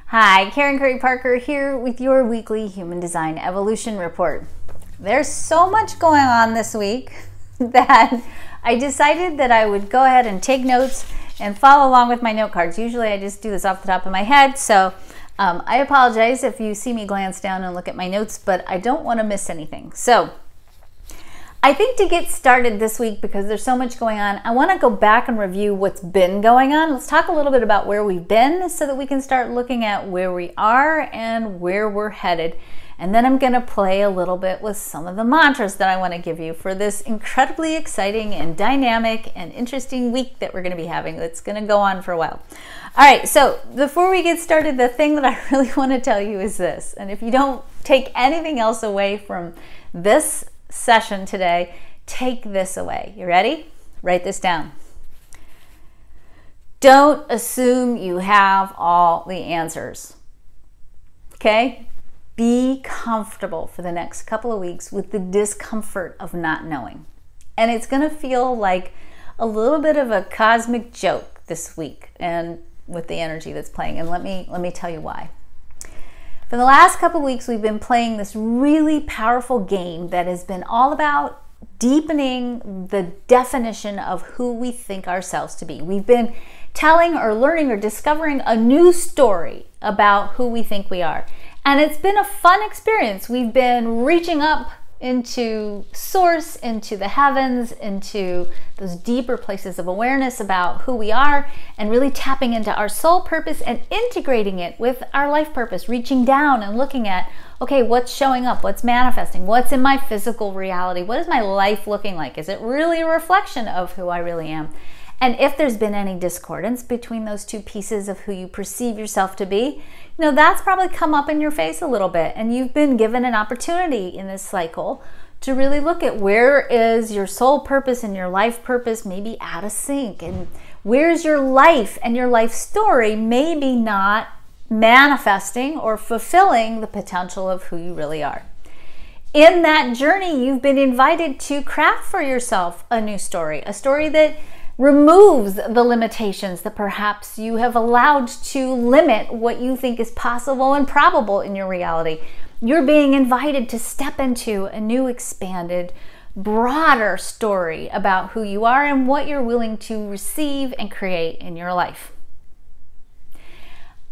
Hi, Karen Curry Parker here with your weekly Human Design Evolution Report. There's so much going on this week that I decided that I would go ahead and take notes and follow along with my note cards. Usually I just do this off the top of my head, so I apologize if you see me glance down and look at my notes, but I don't want to miss anything. So I think to get started this week, because there's so much going on, I want to go back and review what's been going on. Let's talk a little bit about where we've been so that we can start looking at where we are and where we're headed. And then I'm going to play a little bit with some of the mantras that I want to give you for this incredibly exciting and dynamic and interesting week that we're going to be having. That's going to go on for a while. All right, so before we get started, the thing that I really want to tell you is this. And if you don't take anything else away from this session today, take this away. You ready? Write this down. Don't assume you have all the answers. Okay? Be comfortable for the next couple of weeks with the discomfort of not knowing. And it's going to feel like a little bit of a cosmic joke this week and with the energy that's playing. And let me tell you why. For the last couple of weeks, we've been playing this really powerful game that has been all about deepening the definition of who we think ourselves to be. We've been telling or learning or discovering a new story about who we think we are. And it's been a fun experience. We've been reaching up into source, into the heavens, into those deeper places of awareness about who we are, and really tapping into our soul purpose and integrating it with our life purpose, reaching down and looking at, okay, what's showing up, what's manifesting, what's in my physical reality, what is my life looking like? Is it really a reflection of who I really am? And if there's been any discordance between those two pieces of who you perceive yourself to be, that's probably come up in your face a little bit, and you've been given an opportunity in this cycle to really look at where is your soul purpose and your life purpose maybe out of sync, and where's your life and your life story maybe not manifesting or fulfilling the potential of who you really are. In that journey, you've been invited to craft for yourself a new story, a story that removes the limitations that perhaps you have allowed to limit what you think is possible and probable in your reality. You're being invited to step into a new, expanded, broader story about who you are and what you're willing to receive and create in your life.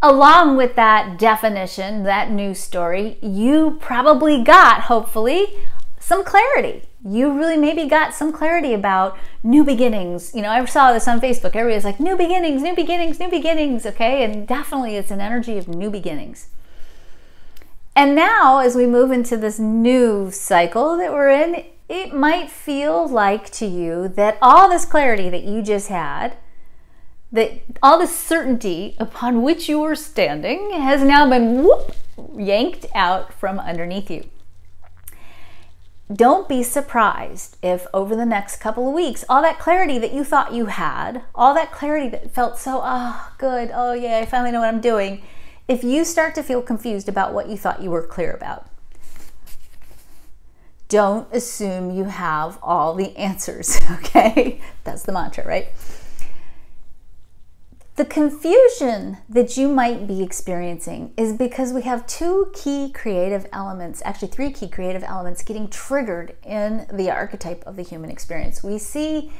Along with that definition, that new story, you probably got, hopefully, some clarity. You really maybe got some clarity about new beginnings. I saw this on Facebook. Everybody's like, new beginnings, new beginnings, new beginnings, okay? And definitely it's an energy of new beginnings. And now, as we move into this new cycle that we're in, it might feel like to you that all this clarity that you just had, that all this certainty upon which you were standing has now been yanked out from underneath you. Don't be surprised if over the next couple of weeks, all that clarity that you thought you had, all that clarity that felt so, good, oh yeah, I finally know what I'm doing, if you start to feel confused about what you thought you were clear about. Don't assume you have all the answers, okay? That's the mantra, right? The confusion that you might be experiencing is because we have two key creative elements, actually three key creative elements getting triggered in the archetype of the human experience. We see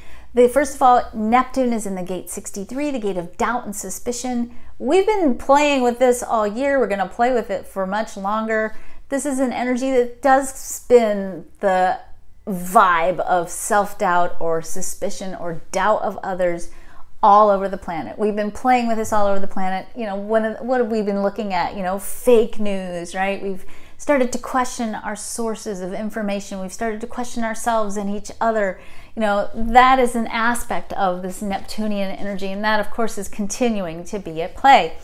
first of all, Neptune is in the gate 63, the gate of doubt and suspicion. We've been playing with this all year. We're going to play with it for much longer. This is an energy that does spin the vibe of self-doubt or suspicion or doubt of others all over the planet. We've been playing with this all over the planet. What have we been looking at? Fake news, right? We've started to question our sources of information. We've started to question ourselves and each other. That is an aspect of this Neptunian energy, and that, of course, is continuing to be at play.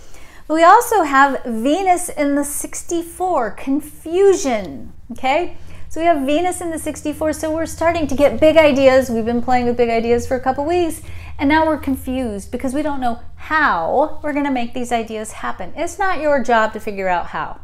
But we also have Venus in the 64, confusion, okay? So we have Venus in the 64, so we're starting to get big ideas. We've been playing with big ideas for a couple weeks, and now we're confused because we don't know how we're going to make these ideas happen. It's not your job to figure out how.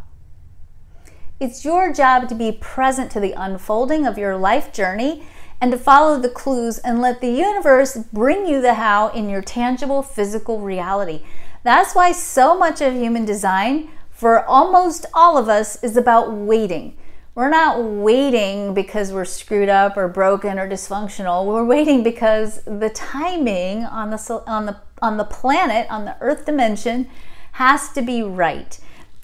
It's your job to be present to the unfolding of your life journey and to follow the clues and let the universe bring you the how in your tangible physical reality. That's why so much of human design for almost all of us is about waiting. We're not waiting because we're screwed up or broken or dysfunctional. We're waiting because the timing on the planet, on the Earth dimension, has to be right.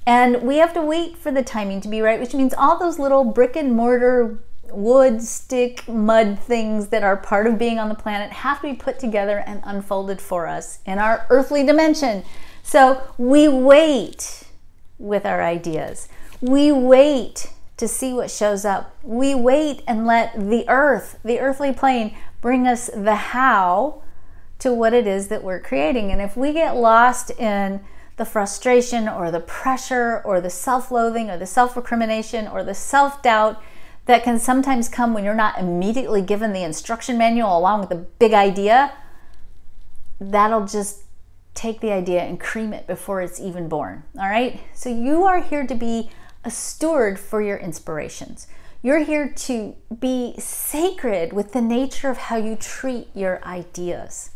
And we have to wait for the timing to be right, which means all those little brick and mortar, wood, stick, mud things that are part of being on the planet have to be put together and unfolded for us in our earthly dimension. So we wait with our ideas. We wait to see what shows up. We wait and let the earth, the earthly plane, bring us the how to what it is that we're creating. And if we get lost in the frustration or the pressure or the self-loathing or the self-recrimination or the self-doubt that can sometimes come when you're not immediately given the instruction manual along with the big idea, that'll just take the idea and cream it before it's even born. All right? So you are here to be a steward for your inspirations. You're here to be sacred with the nature of how you treat your ideas.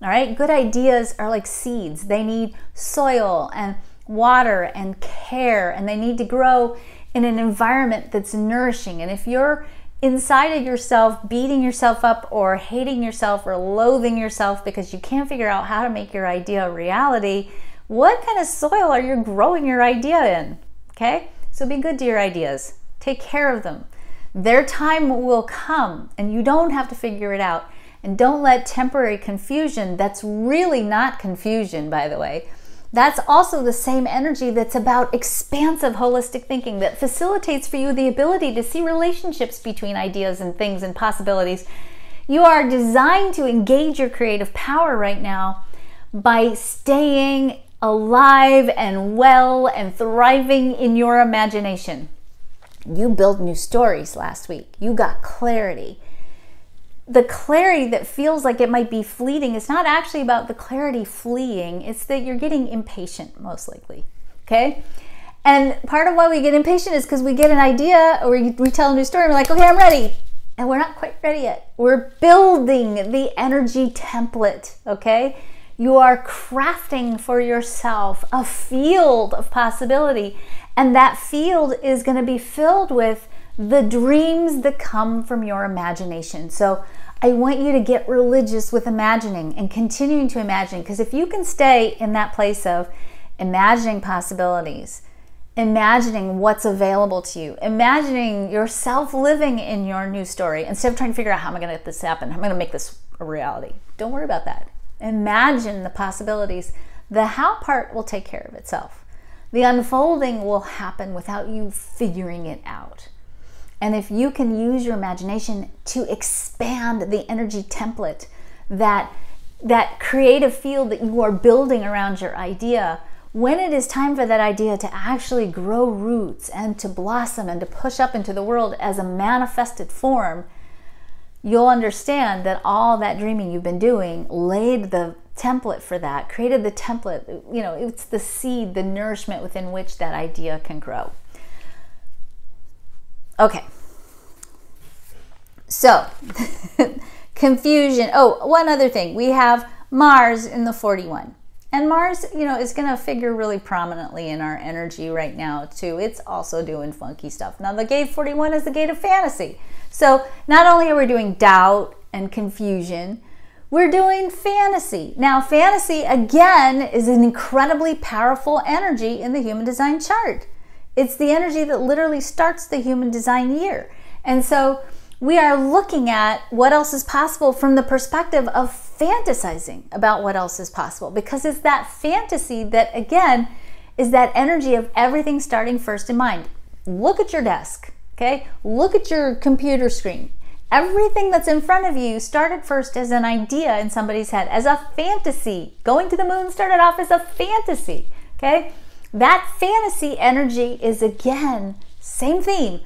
All right? Good ideas are like seeds. They need soil and water and care, and they need to grow in an environment that's nourishing. And if you're inside of yourself beating yourself up or hating yourself or loathing yourself because you can't figure out how to make your idea a reality, what kind of soil are you growing your idea in? Okay? So be good to your ideas. Take care of them. Their time will come and you don't have to figure it out. And don't let temporary confusion, that's really not confusion, by the way. That's also the same energy that's about expansive holistic thinking that facilitates for you the ability to see relationships between ideas and things and possibilities. You are designed to engage your creative power right now by staying alive and well and thriving in your imagination. You built new stories last week. You got clarity. The clarity that feels like it might be fleeting is not actually about the clarity fleeing. It's that you're getting impatient, most likely. Okay? And part of why we get impatient is because we get an idea or we tell a new story and we're like, okay, I'm ready. And we're not quite ready yet. We're building the energy template, okay? You are crafting for yourself a field of possibility. And that field is going to be filled with the dreams that come from your imagination. So I want you to get religious with imagining and continuing to imagine, because if you can stay in that place of imagining possibilities, imagining what's available to you, imagining yourself living in your new story, instead of trying to figure out how am I going to let this happen, how am I going to make this a reality. Don't worry about that. Imagine the possibilities. The how part will take care of itself. The unfolding will happen without you figuring it out. And if you can use your imagination to expand the energy template, that creative field that you are building around your idea, when it is time for that idea to actually grow roots and to blossom and to push up into the world as a manifested form, you'll understand that all that dreaming you've been doing laid the template for that, created the template. You know, it's the seed, the nourishment within which that idea can grow. Okay, so confusion. Oh, one other thing. We have Mars in the 41. And Mars, you know, is going to figure really prominently in our energy right now, too. It's also doing funky stuff. Now, the gate 41 is the gate of fantasy. So not only are we doing doubt and confusion, we're doing fantasy. Now, fantasy, again, is an incredibly powerful energy in the human design chart. It's the energy that literally starts the human design year. And so we are looking at what else is possible from the perspective of fantasizing about what else is possible, because it's that fantasy that, again, is that energy of everything starting first in mind. Look at your desk, okay? Look at your computer screen. Everything that's in front of you started first as an idea in somebody's head, as a fantasy. Going to the moon started off as a fantasy, okay? That fantasy energy is, again, same theme,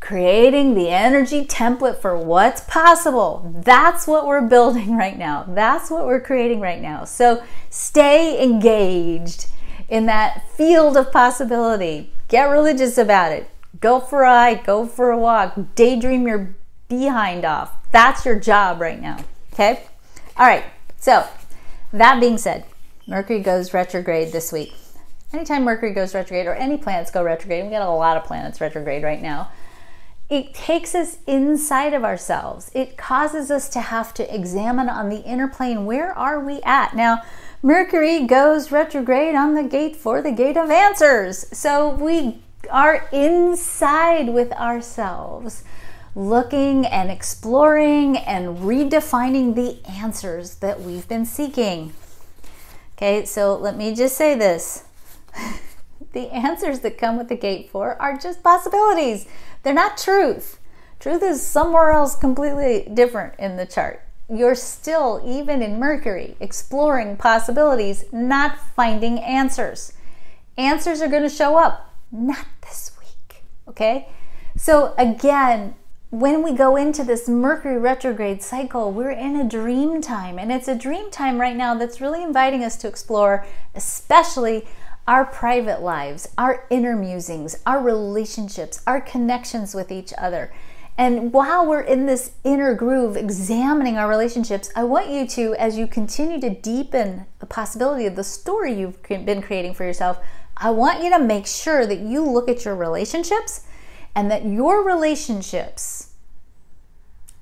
creating the energy template for what's possible. That's what we're building right now. That's what we're creating right now. So stay engaged in that field of possibility. Get religious about it. Go for a hike, go for a walk, daydream your behind off. That's your job right now, okay? All right, so that being said, Mercury goes retrograde this week. Anytime Mercury goes retrograde, or any planets go retrograde, we got a lot of planets retrograde right now, it takes us inside of ourselves. It causes us to have to examine on the inner plane, where are we at? Now, Mercury goes retrograde on the gate for the gate of answers. So we are inside with ourselves, looking and exploring and redefining the answers that we've been seeking. Okay, so let me just say this. The answers that come with the gate 4 are just possibilities. They're not truth. Truth is somewhere else completely different in the chart. You're still, even in Mercury, exploring possibilities, not finding answers. Answers are going to show up, not this week, okay? So again, when we go into this Mercury retrograde cycle, we're in a dream time, and it's a dream time right now that's really inviting us to explore, especially our private lives, our inner musings, our relationships, our connections with each other. And while we're in this inner groove examining our relationships, I want you to, as you continue to deepen the possibility of the story you've been creating for yourself, I want you to make sure that you look at your relationships, and that your relationships,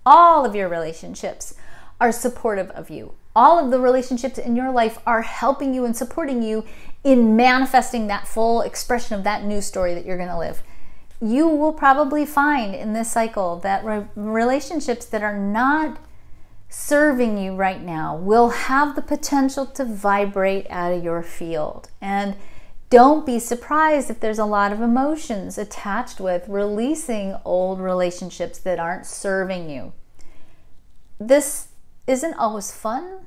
all of your relationships, are supportive of you. All of the relationships in your life are helping you and supporting you in manifesting that full expression of that new story that you're going to live. You will probably find in this cycle that relationships that are not serving you right now will have the potential to vibrate out of your field. And don't be surprised if there's a lot of emotions attached with releasing old relationships that aren't serving you. This isn't always fun,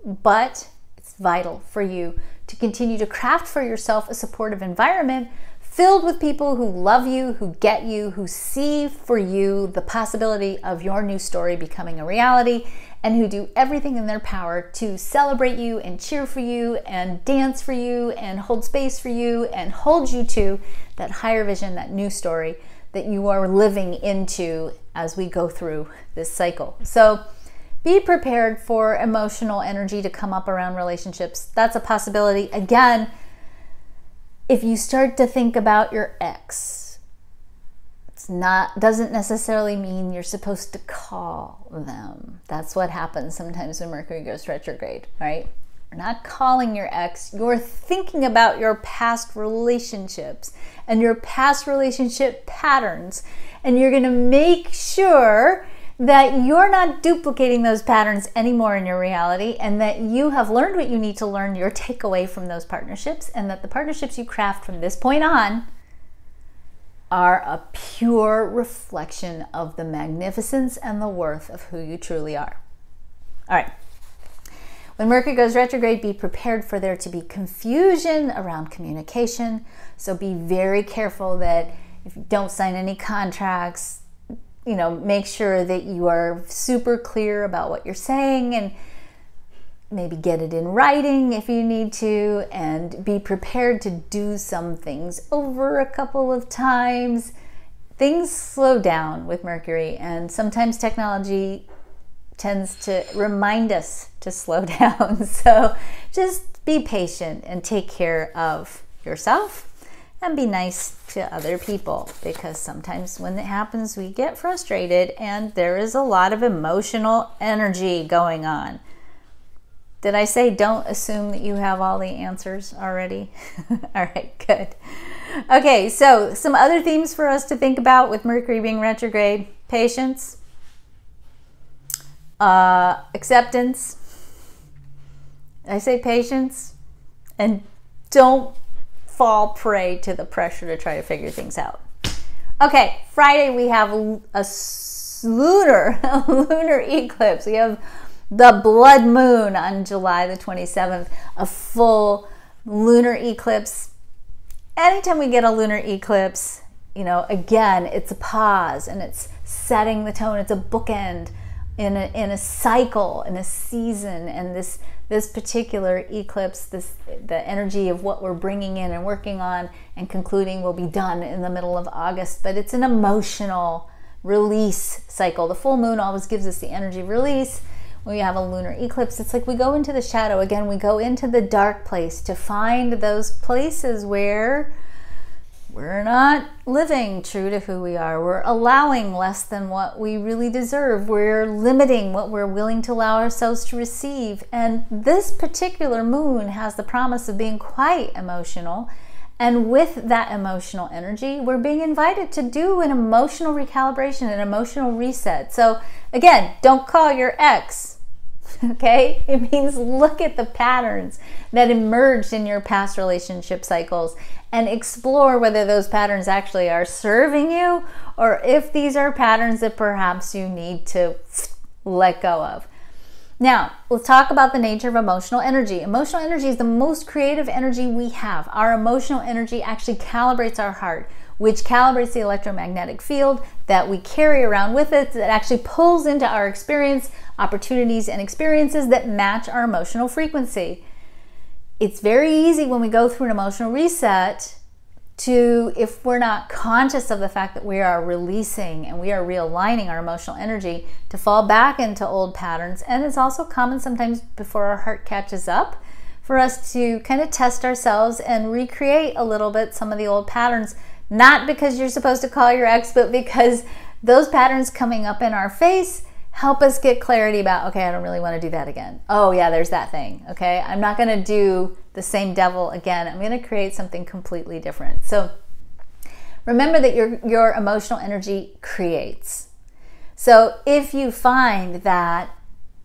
but it's vital for you to continue to craft for yourself a supportive environment filled with people who love you, who get you, who see for you the possibility of your new story becoming a reality, and who do everything in their power to celebrate you and cheer for you and dance for you and hold space for you and hold you to that higher vision, that new story that you are living into as we go through this cycle. So be prepared for emotional energy to come up around relationships. That's a possibility. Again, if you start to think about your ex, doesn't necessarily mean you're supposed to call them. That's what happens sometimes when Mercury goes retrograde, right? You're not calling your ex, you're thinking about your past relationships and your past relationship patterns, and you're going to make sure that you're not duplicating those patterns anymore in your reality, and that you have learned what you need to learn, your takeaway from those partnerships, and that the partnerships you craft from this point on are a pure reflection of the magnificence and the worth of who you truly are. All right. When Mercury goes retrograde, be prepared for there to be confusion around communication. So be very careful that if you don't sign any contracts, make sure that you are super clear about what you're saying, and maybe get it in writing if you need to, and be prepared to do some things over a couple of times. Things slow down with Mercury, and sometimes technology tends to remind us to slow down. So just be patient and take care of yourself and be nice to other people, because sometimes when it happens, we get frustrated and there is a lot of emotional energy going on. Did I say don't assume that you have all the answers already? All right, good. Okay, so some other themes for us to think about with Mercury being retrograde: patience, acceptance. I say patience, and don't fall prey to the pressure to try to figure things out. Okay, Friday we have a lunar eclipse. We have the blood moon on July the 27th, a full lunar eclipse. Anytime we get a lunar eclipse, again, it's a pause and it's setting the tone. It's a bookend in a cycle, in a season, and this particular eclipse, the energy of what we're bringing in and working on and concluding will be done in the middle of August, but it's an emotional release cycle. The full moon always gives us the energy of release. when we have a lunar eclipse, it's like we go into the shadow. Again, we go into the dark place to find those places where we're not living true to who we are. We're allowing less than what we really deserve. We're limiting what we're willing to allow ourselves to receive. And this particular moon has the promise of being quite emotional. And with that emotional energy, we're being invited to do an emotional recalibration, an emotional reset. So again, don't call your ex. Okay? It means look at the patterns that emerged in your past relationship cycles and explore whether those patterns actually are serving you, or if these are patterns that perhaps you need to let go of. Now, let's talk about the nature of emotional energy. Emotional energy is the most creative energy we have. Our emotional energy actually calibrates our heart, which calibrates the electromagnetic field that we carry around with us, that actually pulls into our experience opportunities and experiences that match our emotional frequency. It's very easy when we go through an emotional reset to, if we're not conscious of the fact that we are releasing and we are realigning our emotional energy, to fall back into old patterns. And it's also common sometimes before our heart catches up for us to kind of test ourselves and recreate a little bit some of the old patterns, not because you're supposed to call your ex, but because those patterns coming up in our face help us get clarity about, okay, I don't really want to do that again. Oh yeah, there's that thing. Okay, I'm not going to do the same devil again. I'm going to create something completely different. So remember that your emotional energy creates. So if you find that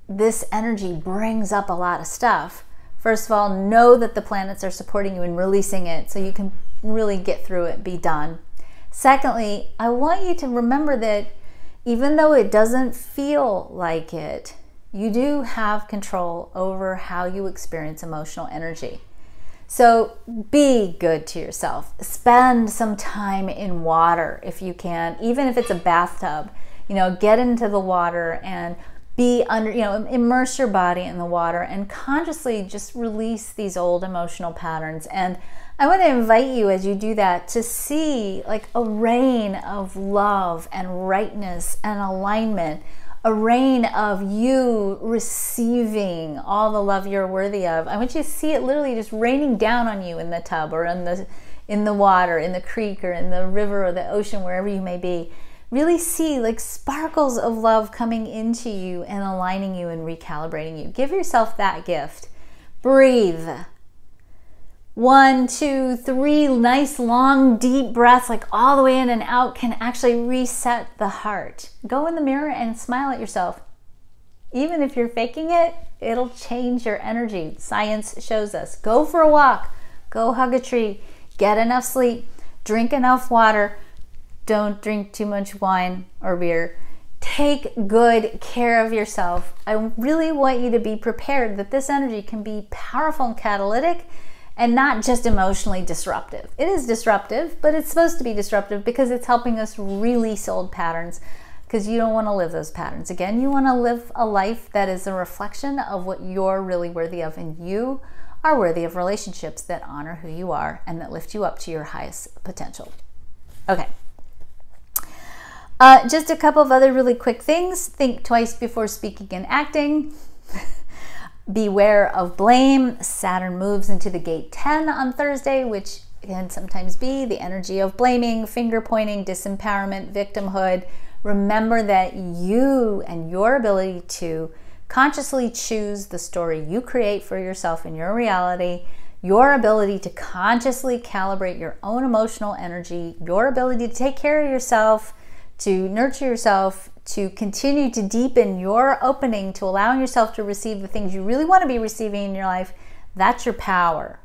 this energy brings up a lot of stuff, first of all, know that the planets are supporting you in releasing it so you can really get through it, be done. Secondly, I want you to remember that even though it doesn't feel like it, you do have control over how you experience emotional energy. So be good to yourself. Spend some time in water if you can, even if it's a bathtub. Get into the water and be under, immerse your body in the water and consciously just release these old emotional patterns. And I want to invite you, as you do that, to see like a rain of love and rightness and alignment, a rain of you receiving all the love you're worthy of. I want you to see it literally just raining down on you in the tub or in the water, in the creek or in the river or the ocean, wherever you may be. Really see like sparkles of love coming into you and aligning you and recalibrating you. Give yourself that gift. Breathe. 1, 2, 3 nice long deep breaths, like all the way in and out, can actually reset the heart. Go in the mirror and smile at yourself. Even if you're faking it, it'll change your energy. Science shows us. Go for a walk, go hug a tree, get enough sleep, drink enough water. Don't drink too much wine or beer. Take good care of yourself. I really want you to be prepared that this energy can be powerful and catalytic, and not just emotionally disruptive. It is disruptive, but it's supposed to be disruptive because it's helping us release old patterns, because you don't want to live those patterns again. You want to live a life that is a reflection of what you're really worthy of, and you are worthy of relationships that honor who you are and that lift you up to your highest potential. Okay. Just a couple of other really quick things. Think twice before speaking and acting. Beware of blame. Saturn moves into the gate 10 on Thursday, which can sometimes be the energy of blaming, finger pointing, disempowerment, victimhood. Remember that you and your ability to consciously choose the story you create for yourself in your reality, your ability to consciously calibrate your own emotional energy, your ability to take care of yourself, to nurture yourself, to continue to deepen your opening to allowing yourself to receive the things you really want to be receiving in your life, that's your power.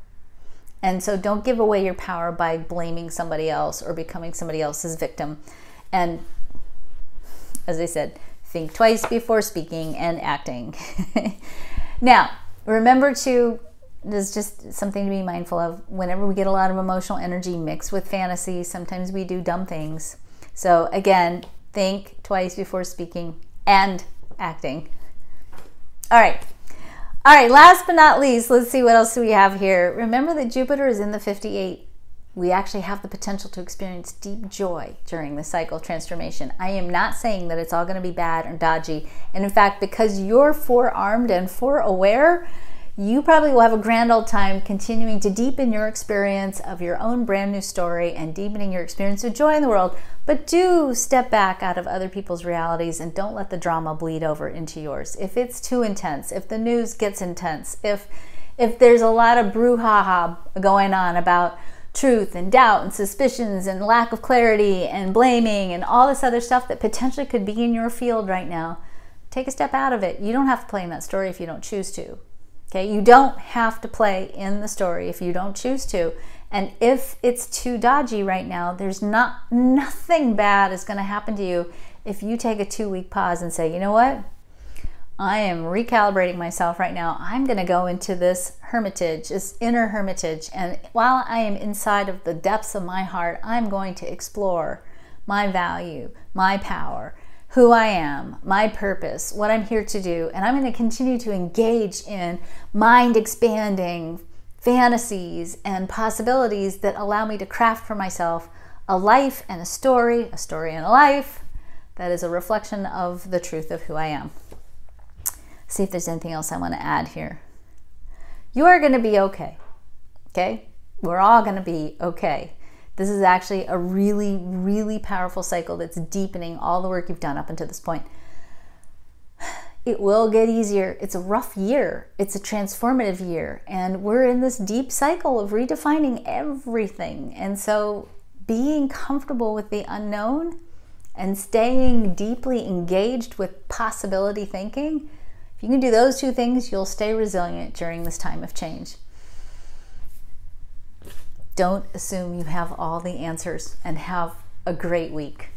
And so don't give away your power by blaming somebody else or becoming somebody else's victim. And as I said, think twice before speaking and acting. Now, remember to, there's just something to be mindful of. Whenever we get a lot of emotional energy mixed with fantasy, sometimes we do dumb things. So again, think twice before speaking and acting. All right, last but not least, let's see what else we have here. Remember that Jupiter is in the 58 we actually have the potential to experience deep joy during the cycle of transformation. I am not saying that it's all going to be bad or dodgy. And in fact, because you're forearmed and foreaware, you probably will have a grand old time continuing to deepen your experience of your own brand new story and deepening your experience of joy in the world. But do step back out of other people's realities and don't let the drama bleed over into yours. If it's too intense, if the news gets intense, if there's a lot of brouhaha going on about truth and doubt and suspicions and lack of clarity and blaming and all this other stuff that potentially could be in your field right now, take a step out of it. You don't have to play in that story if you don't choose to. Okay, you don't have to play in the story if you don't choose to. And if it's too dodgy right now, there's nothing bad is going to happen to you if you take a 2-week pause and say, you know what? I am recalibrating myself right now. I'm going to go into this hermitage, this inner hermitage. And while I am inside of the depths of my heart, I'm going to explore my value, my power, who I am, my purpose, what I'm here to do. And I'm going to continue to engage in mind-expanding fantasies and possibilities that allow me to craft for myself a life and a story and a life that is a reflection of the truth of who I am. See if there's anything else I want to add here. You are going to be okay. Okay? We're all going to be okay. This is actually a really, really powerful cycle that's deepening all the work you've done up until this point. It will get easier. It's a rough year. It's a transformative year. And we're in this deep cycle of redefining everything. And so being comfortable with the unknown and staying deeply engaged with possibility thinking, if you can do those two things, you'll stay resilient during this time of change. Don't assume you have all the answers, and have a great week.